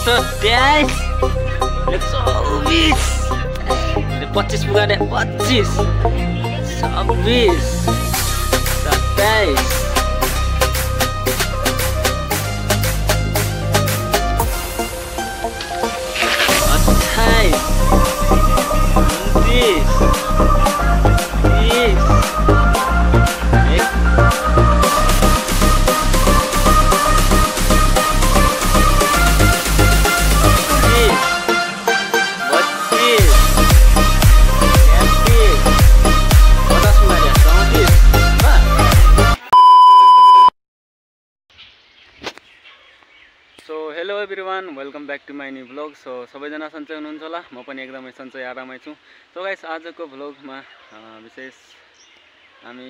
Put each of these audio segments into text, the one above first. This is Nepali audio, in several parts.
123 124 25 पुगा दे 25 26 27 so hello everyone, welcome back to my new vlog. So सबैजना सन्चै हुनुहुन्छ होला, म पनि एकदमै सन्चै आरामै छु। सो गाइस, आजको भ्लगमा विशेष हामी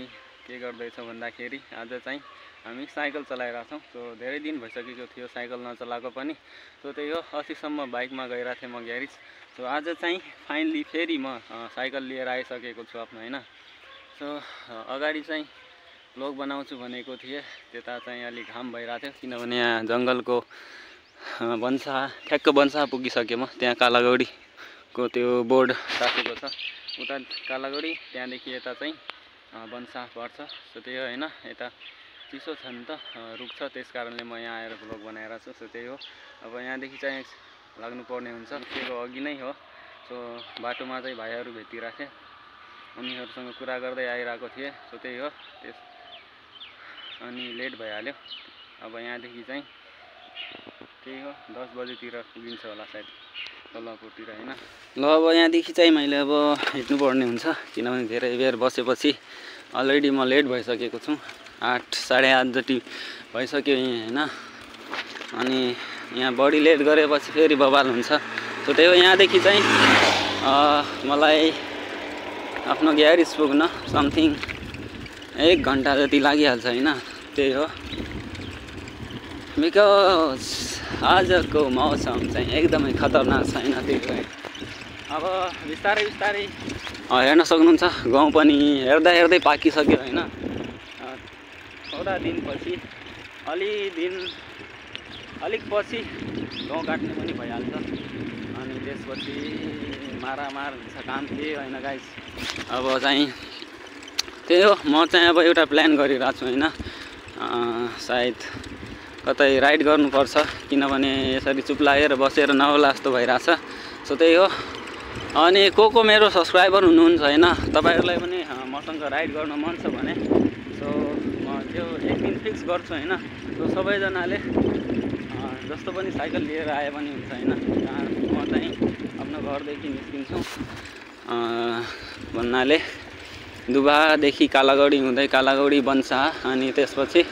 के गर्दैछौँ भन्दाखेरि आज चाहिँ हामी साइकल चलाइरहेको छौँ। सो धेरै दिन भइसकेको थियो साइकल नचलाएको पनि। सो त्यही हो, अस्तिसम्म बाइकमा गइरहेको थिएँ म ग्यारेज। सो आज चाहिँ फाइनली फेरि म साइकल लिएर आइसकेको छु आफ्नो, होइन। सो अगाडि चाहिँ भ्लग बनाउँछु भनेको थिएँ, त्यता चाहिँ अलिक घाम भइरहेको थियो किनभने यहाँ जङ्गलको भन्सा ठ्याक्क भन्सा पुगिसकेँ म। त्यहाँ कालागौडीको त्यो बोर्ड राखेको छ, उता कालागौडी, त्यहाँदेखि यता चाहिँ भन्सा पर्छ। सो त्यही हो, होइन। यता चिसो छ नि त, रुख छ, त्यस कारणले म यहाँ आएर भ्लग बनाइरहेको छु। सो त्यही हो, अब यहाँदेखि चाहिँ लाग्नुपर्ने हुन्छ, त्यो अघि नै हो। सो बाटोमा चाहिँ भाइहरू भेटिरहेको थिएँ, उनीहरूसँग कुरा गर्दै आइरहेको थिएँ। सो त्यही हो, अनि लेट भइहाल्यो। अब यहाँदेखि चाहिँ त्यही हो 10 बजेतिर पुगिन्छ होला सायद तलपुरतिर, होइन। ल अब यहाँदेखि चाहिँ मैले अब हिँड्नुपर्ने हुन्छ किनभने धेरै बेर बसेपछि अलरेडी म लेट भइसकेको छु। 8 साढे 8 जति भइसक्यो यहीँ, होइन। अनि यहाँ बढी लेट गरेपछि फेरि बवाल हुन्छ। सो त्यही हो, यहाँदेखि चाहिँ मलाई आफ्नो ग्यारेज पुग्न समथिङ 1 घन्टा जति लागिहाल्छ, होइन। त्यही हो, बिकज आजको मौसम चाहिँ एकदमै खतरनाक छ, होइन। त्यही हो, अब बिस्तारै बिस्तारै हेर्न सक्नुहुन्छ, गाउँ पनि हेर्दा हेर्दै पाकिसक्यो, होइन। थोडा दिनपछि अलिक पछि गाउँ काट्ने पनि भइहाल्छ, अनि त्यसपछि मारामार हुन्छ काम, त्यही होइन गाइस। अब चाहिँ त्यही हो, म चाहिँ अब एउटा प्लान गरिरहेको छु, होइन। सायद कतै राइड गर्नुपर्छ किनभने यसरी चुप लागेर बसेर नहोला जस्तो भइरहेछ। सो त्यही हो, अनि को मेरो सब्सक्राइबर हुनुहुन्छ, होइन, तपाईँहरूलाई पनि मसँग राइड गर्न मन छ भने सो म त्यो एक दिन फिक्स गर्छु, होइन। सो सबैजनाले जस्तो पनि साइकल लिएर आए पनि हुन्छ, होइन। म चाहिँ आफ्नो घरदेखि निस्किन्छु भन्नाले दुबादेखि कालागौडी हुँदै कालागौडी भन्सा, अनि त्यसपछि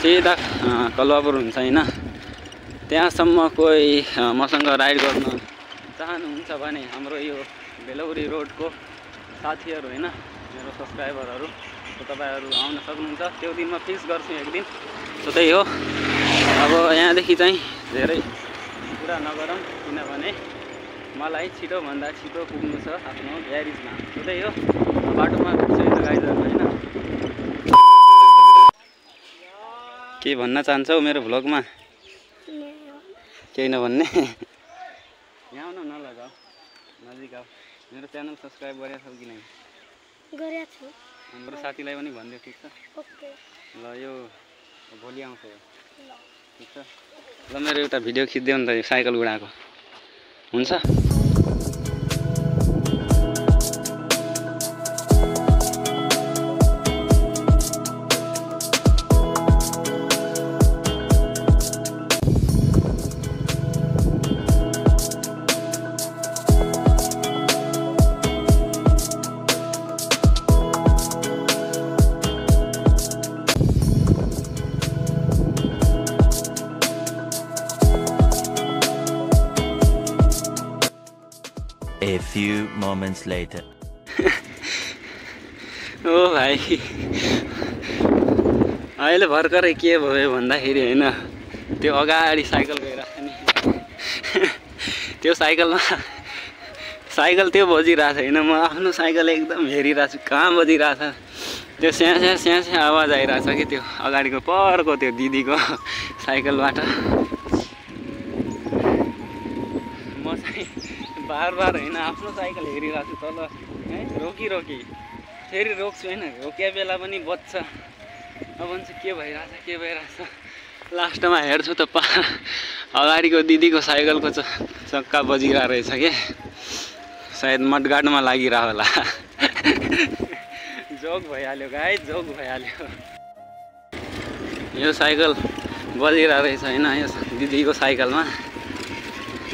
सिधा कलवापुर हुन्छ, होइन। त्यहाँसम्म कोही मसँग राइड गर्न चाहनुहुन्छ भने हाम्रो यो बेलौरी रोडको साथीहरू, होइन, मेरो सब्सक्राइबरहरू, तपाईँहरू आउन सक्नुहुन्छ। त्यो दिन म फिक्स गर्छु एक दिन। सो त्यही हो, अब यहाँदेखि चाहिँ धेरै कुरा नगरौँ किनभने मलाई छिटोभन्दा छिटो पुग्नु छ आफ्नो ग्यारेजमा। सो त्यही हो, बाटोमा भेट्छु नि त गाइजहरू, होइन। के भन्न चाहन्छौ मेरो भ्लगमा? केही नभन्ने? यहाँ आउन नलगाऊ, नजिक आऊ। मेरो च्यानल सब्सक्राइब गरेको छौ कि नै? गरेको छु। हाम्रो साथीलाई पनि भनिदियो, ठिक छ? ओके ल, यो भोलि आउँछ, ठिक छ? ल, मेरो एउटा भिडियो खिचिदियो नि त, यो साइकल गुडाएको हुन्छ? A few moments later. ओ भाइ, अहिले भर्खरै के भयो भन्दाखेरि, होइन, त्यो अगाडि साइकल गइरहेको नि, त्यो साइकल त्यो बजिरहेको छ, होइन। म आफ्नो साइकल एकदम हेरिरहेको छु कहाँ बजिरहेछ। त्यो स्याँ स्याँ आवाज आइरहेछ कि त्यो अगाडिको परको त्यो दिदीको साइकलबाट। बार बार होइन आफ्नो साइकल हेरिरहेको छु तल है रोकी फेरि रोक्छु होइन रोकिया बेला पनि बज्छ अब भन्छ के भइरहेछ लास्टमा हेर्छु त अगाडिको दिदीको साइकलको चक्का बजिरहेको रहेछ के सायद मडगाडमा लागिरह होला जोक भइहाल्यो गाई जोक भइहाल्यो यो साइकल बजिरहेको रहेछ होइन यो दिदीको साइकलमा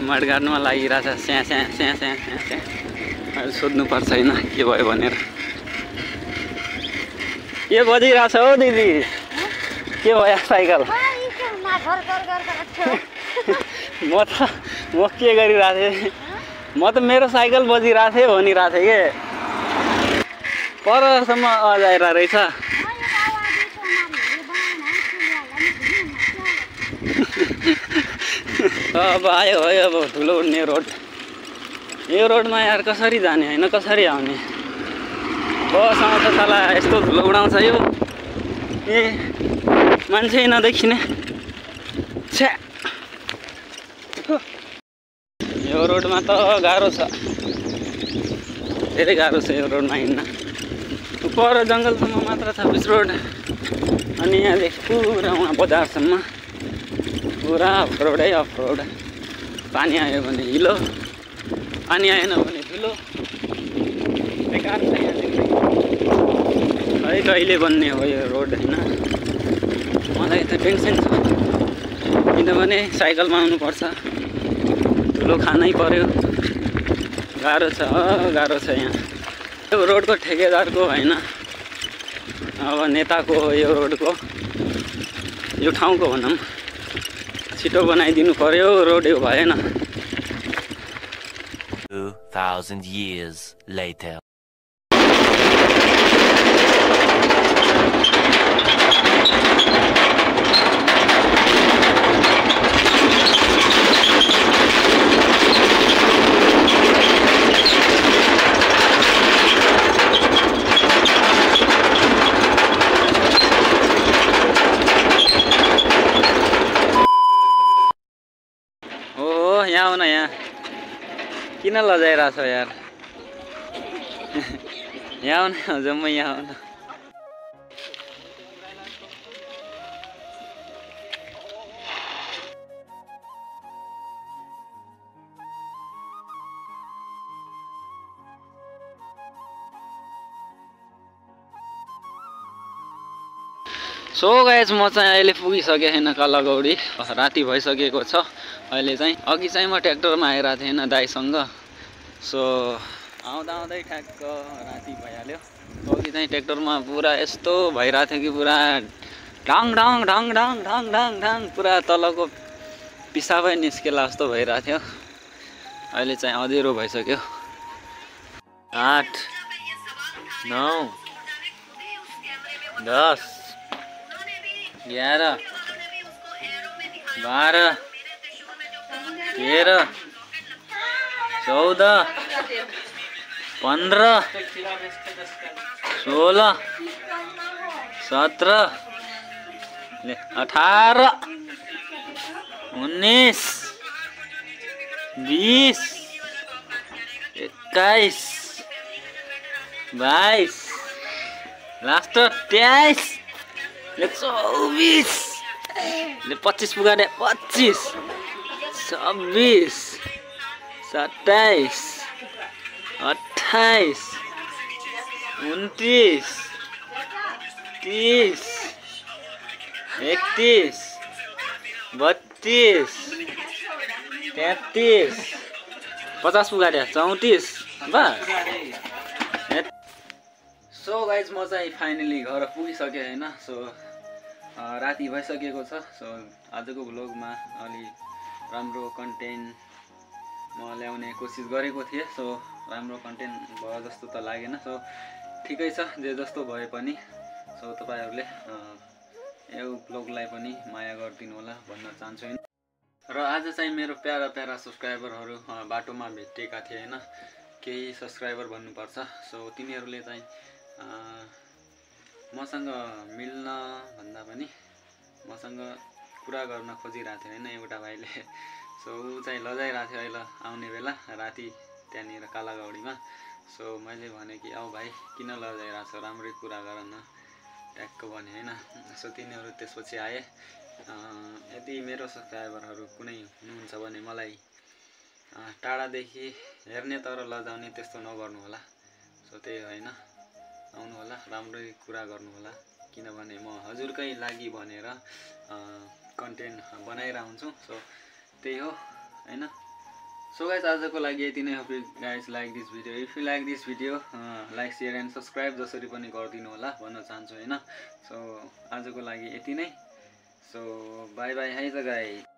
मडगाडमा लागिरहेछ स्या अहिले सोध्नुपर्छ होइन के भयो भनेर के बजिरहेछ हौ दिदी के भयो साइकल म के गरिरहेको थिएँ म त मेरो साइकल बजिरहेको थिएँ भनिरहेको थिएँ के परसम्म अजाइरहेको रहेछ अब आयो है अब ठुलो उड्ने रोड यो रोडमा यार कसरी जाने होइन कसरी आउने बस आउँछ साला यस्तो ठुलो उडाउँछ यो ए मान्छे नदेखिने छ्या यो रोडमा त गाह्रो छ धेरै गाह्रो छ यो रोडमा हिँड्न पर जङ्गलसम्म मात्र छ बिच रोड अनि यहाँदेखि पुरा उहाँ बजारसम्म पुरा अफरोडै अफरोड पानी आयो भने हिलो पानी आएन भने धुलो बेकार छ यहाँ है कहिले बन्ने हो यो रोड होइन मलाई त टेन्सन छ किनभने साइकलमा आउनुपर्छ धुलो खानै पर्यो गाह्रो छ यहाँ यो रोडको ठेकेदारको होइन अब नेताको हो यो रोडको यो ठाउँको भनौँ छिटो बनाइदिनु पर्यो रोड यो भएन 2000 years later यहाँ आउन यहाँ किन लजाइरहेछ यार यहाँ आउन जम्मै यहाँ आउन सो गाइस म चाहिँ अहिले पुगिसकेँ होइन कलगौडी राति भइसकेको छ अहिले चाहिँ अघि चाहिँ म ट्र्याक्टरमा आइरहेको थिएँ होइन दाइसँग सो आउँदै ठ्याक्क राति भइहाल्यो अघि चाहिँ ट्र्याक्टरमा पुरा यस्तो भइरहेको थियो कि पुरा ढाङ ढाङ ढाङ ढाङ ढाङ ढाङ ढाङ पुरा तलको पिसाबै निस्केला जस्तो भइरहेको थियो अहिले चाहिँ अँधेरो भइसक्यो 8 9 10 11 12 13 14 15 16 17 18 19 20 21 22 लास्ट 23 24 25 पुगा 25 26 27 28 29 30 31 32 33 50 पुगा 34 बस। सो गाइज म चाहिँ फाइनली घर पुगिसकेँ होइन। सो राति भइसकेको छ। सो आजको भ्लगमा अलि राम्रो कन्टेन्ट म ल्याउने कोसिस गरेको थिएँ। सो राम्रो कन्टेन्ट भयो जस्तो त लागेन। सो ठिकै छ, जे जस्तो भए पनि। सो तपाईहरुले यो भ्लगलाई पनि माया गरिदिनु होला भन्न चाहन्छु। र आज चाहिँ मेरो प्यारा प्यारा सब्स्क्राइबरहरु बाटोमा भेटेका थिए हैन। केही सब्स्क्राइबर भन्नुपर्छ। सो तिनीहरुले चाहिँ मसँग मिल्न भन्दा पनि मसँग कुरा गर्न खोजिरहेको थियो हैन एउटा भाइले। सो उ चाहिँ लजाइरहेको थियो अहिले आउने बेला राति त्यहाँनिर कालागौडीमा। सो मैले भने कि औ भाइ किन लजाइरहेको छ, राम्रै कुरा गर न ट्याक्क भने होइन। सो तिनीहरू त्यसपछि आए। यदि मेरो सब्सक्राइबरहरू कुनै हुनुहुन्छ भने मलाई टाढादेखि हेर्ने तर लजाउने त्यस्तो नगर्नु होला। सो त्यही होइन, आउनु होला, राम्रै कुरा गर्नु होला, किनभने म हजुरकै लागि भनेर कन्टेन्ट बनाइरहेको हुन्छु। सो त्यही हो होइन। सो गाइस आजको लागि यति नै। Hope you guys like this video. If you like this video like share and subscribe जसरी पनि गरिदिनु होला भन्न चाहन्छु होइन। सो आजको लागि यति नै। सो बाई बाई है त गाइस।